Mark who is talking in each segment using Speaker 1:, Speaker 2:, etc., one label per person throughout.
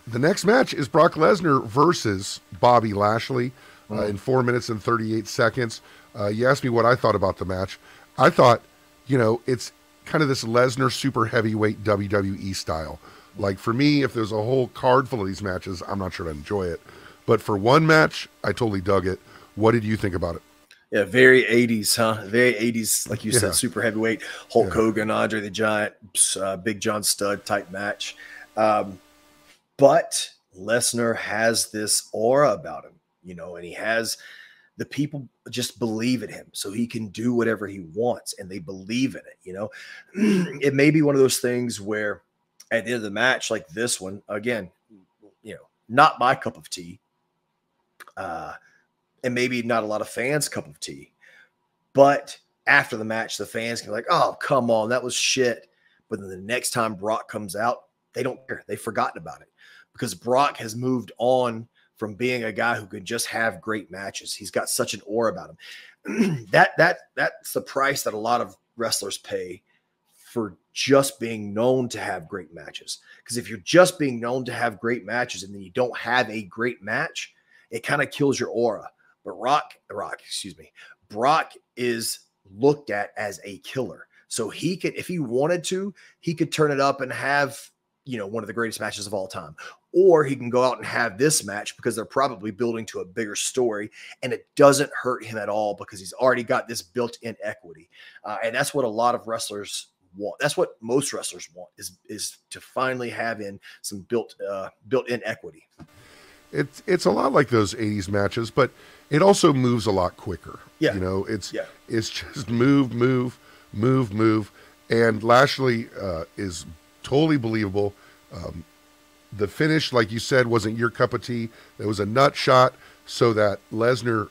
Speaker 1: The next match is Brock Lesnar versus Bobby Lashley in 4 minutes and 38 seconds. You asked me what I thought about the match. I thought, it's kind of this Lesnar super heavyweight WWE style. Like for me, if there's a whole card full of these matches, I'm not sure I'd enjoy it. But for one match, I totally dug it. What did you think about it?
Speaker 2: Yeah, very 80s, huh? Very 80s, like you said, super heavyweight, Hulk Hogan, Andre the Giant, Big John Studd type match. But Lesnar has this aura about him, and he has the people just believe in him, so he can do whatever he wants, and they believe in it, It may be one of those things where at the end of the match, like this one, again, not my cup of tea. And maybe not a lot of fans' cup of tea. But after the match, the fans can be like, oh, come on, that was shit. But then the next time Brock comes out, they don't care. They've forgotten about it because Brock has moved on from being a guy who can just have great matches. He's got such an aura about him. That's the price that a lot of wrestlers pay for just being known to have great matches. Because if you're just being known to have great matches and then you don't have a great match, it kind of kills your aura. But Brock is looked at as a killer. So he could, if he wanted to, he could turn it up and have, one of the greatest matches of all time. Or he can go out and have this match because they're probably building to a bigger story and it doesn't hurt him at all because he's already got this built-in equity. And that's what a lot of wrestlers want. That's what most wrestlers want is to finally have in some built-in equity.
Speaker 1: It's a lot like those 80s matches, but it also moves a lot quicker.
Speaker 2: Yeah.
Speaker 1: It's just move. And Lashley is totally believable. The finish, like you said, wasn't your cup of tea. There was a nut shot so that Lesnar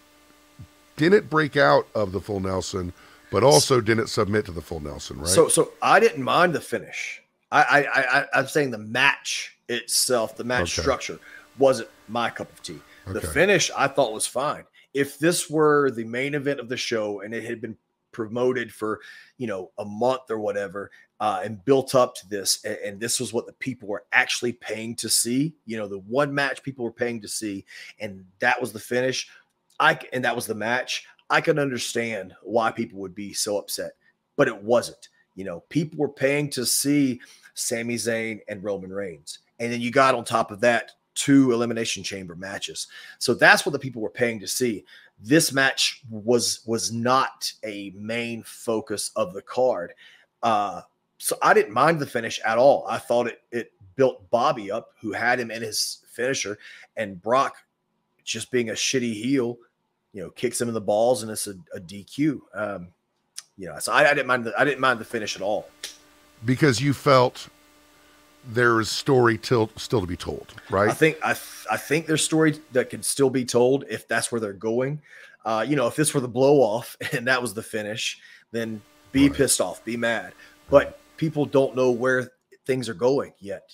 Speaker 1: didn't break out of the full Nelson, but also didn't submit to the full Nelson, right?
Speaker 2: So I didn't mind the finish. I'm saying the match itself, the match structure wasn't my cup of tea. The finish I thought was fine. If this were the main event of the show and it had been promoted for, a month or whatever, and built up to this, and this was what the people were actually paying to see, the one match people were paying to see, and that was the finish, and that was the match, I can understand why people would be so upset, but it wasn't. People were paying to see Sami Zayn and Roman Reigns. And then you got on top of that 2 Elimination Chamber matches. So that's what the people were paying to see. This match was not a main focus of the card. So I didn't mind the finish at all. I thought it built Bobby up, who had him in his finisher, and Brock, just being a shitty heel, kicks him in the balls, and it's a DQ. So I didn't mind the finish at all.
Speaker 1: Because you felt there is story still to be told, right?
Speaker 2: I think there's story that can still be told if that's where they're going. If this were the blow off and that was the finish, then be pissed off, be mad. But people don't know where things are going yet,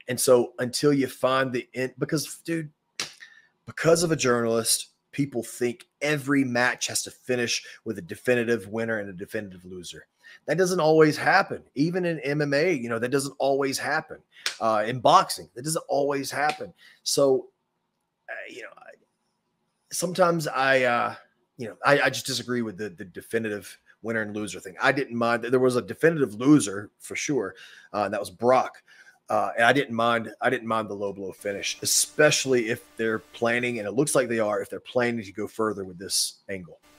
Speaker 2: And so until you find the end, because of a journalist, people think every match has to finish with a definitive winner and a definitive loser. That doesn't always happen. Even in MMA, that doesn't always happen. In boxing, that doesn't always happen. So, sometimes I just disagree with the definitive winner and loser thing. I didn't mind that there was a definitive loser for sure. And that was Brock. And I didn't mind the low blow finish, especially if they're planning, and it looks like they are, if they're planning to go further with this angle.